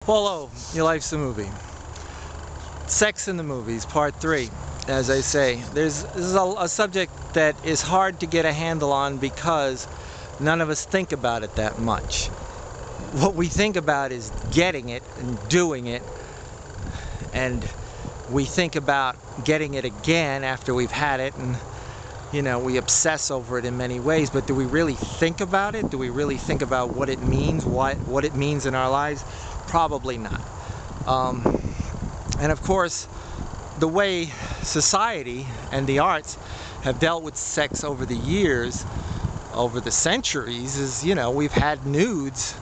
Paulo, Your Life's a Movie. Sex in the Movies, Part 3. As I say, this is a subject that is hard to get a handle on because none of us think about it that much. What we think about is getting it and doing it, and we think about getting it again after we've had it, and we obsess over it in many ways, but do we really think about it? Do we really think about what it means, what it means in our lives? Probably not. And of course, the way society and the arts have dealt with sex over the years, over the centuries, is, we've had nudes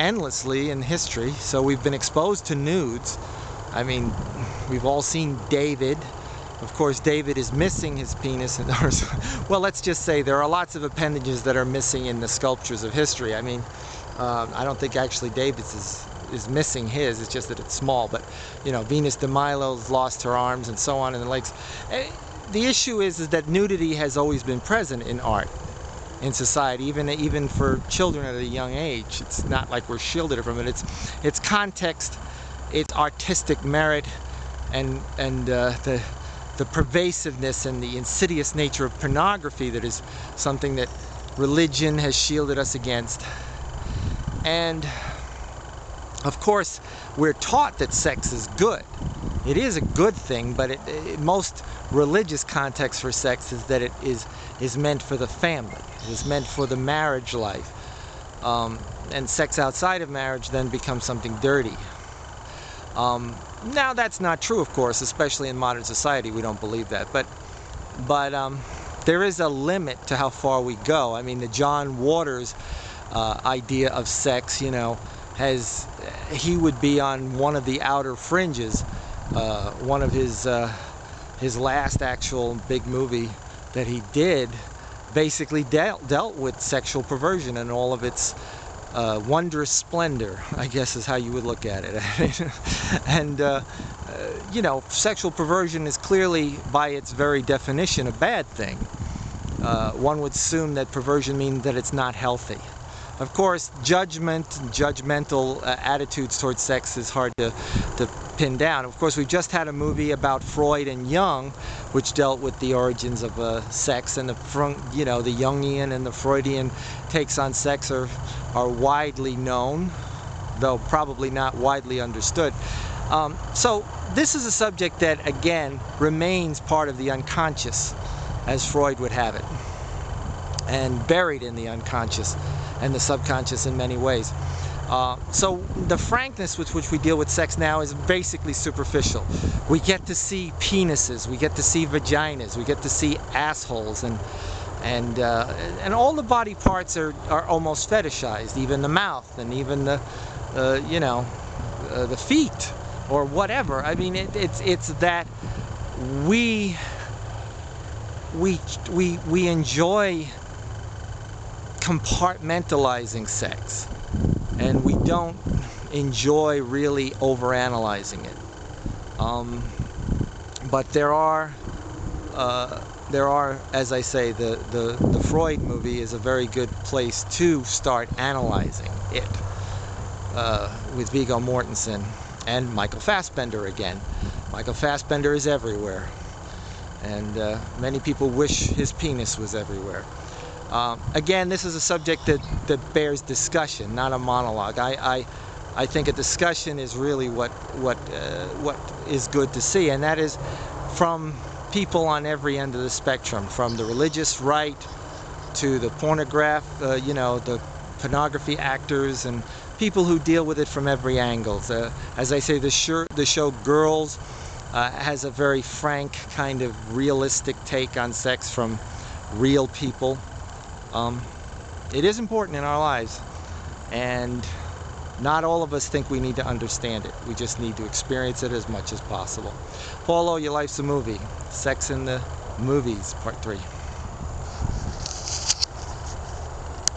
endlessly in history, so we've been exposed to nudes. I mean, we've all seen David. Of course, David is missing his penis. Well, let's just say there are lots of appendages that are missing in the sculptures of history. I mean, I don't think actually David's is missing his. It's just that it's small. But, Venus de Milo's lost her arms and so on and the legs. The issue is that nudity has always been present in art, in society, even for children at a young age. It's not like we're shielded from it. It's context, it's artistic merit, and the pervasiveness and the insidious nature of pornography that is something that religion has shielded us against. And of course, we're taught that sex is good. It is a good thing, but most religious context for sex is that it is meant for the family. It is meant for the marriage life. And sex outside of marriage then becomes something dirty. Now that's not true, of course, especially in modern society. We don't believe that, but there is a limit to how far we go. I mean, the John Waters idea of sex, he would be on one of the outer fringes. One of his last actual big movie that he did basically dealt with sexual perversion and all of its wondrous splendor, I guess is how you would look at it. And sexual perversion is clearly, by its very definition, a bad thing. One would assume that perversion means that it's not healthy. Of course, judgmental attitudes towards sex is hard to pin down. Of course, we've just had a movie about Freud and Jung, which dealt with the origins of sex, and the Jungian and the Freudian takes on sex are widely known, though probably not widely understood. So this is a subject that, again, remains part of the unconscious, as Freud would have it, and buried in the unconscious and the subconscious in many ways. So the frankness with which we deal with sex now is basically superficial. We get to see penises, we get to see vaginas, we get to see assholes, and all the body parts are almost fetishized, even the mouth and even the feet or whatever. I mean, it's that we enjoy compartmentalizing sex, and we don't enjoy really overanalyzing it. But there are, as I say, the Freud movie is a very good place to start analyzing it, with Viggo Mortensen and Michael Fassbender again. Michael Fassbender is everywhere, and many people wish his penis was everywhere. Again, this is a subject that bears discussion, not a monologue. I think a discussion is really what is good to see, and that is from people on every end of the spectrum, from the religious right to the the pornography actors, and people who deal with it from every angle. As I say, the show Girls has a very frank, kind of realistic take on sex from real people. It is important in our lives, and not all of us think we need to understand it. We just need to experience it as much as possible. Paulo, Your Life's a Movie. Sex in the Movies, Part 3.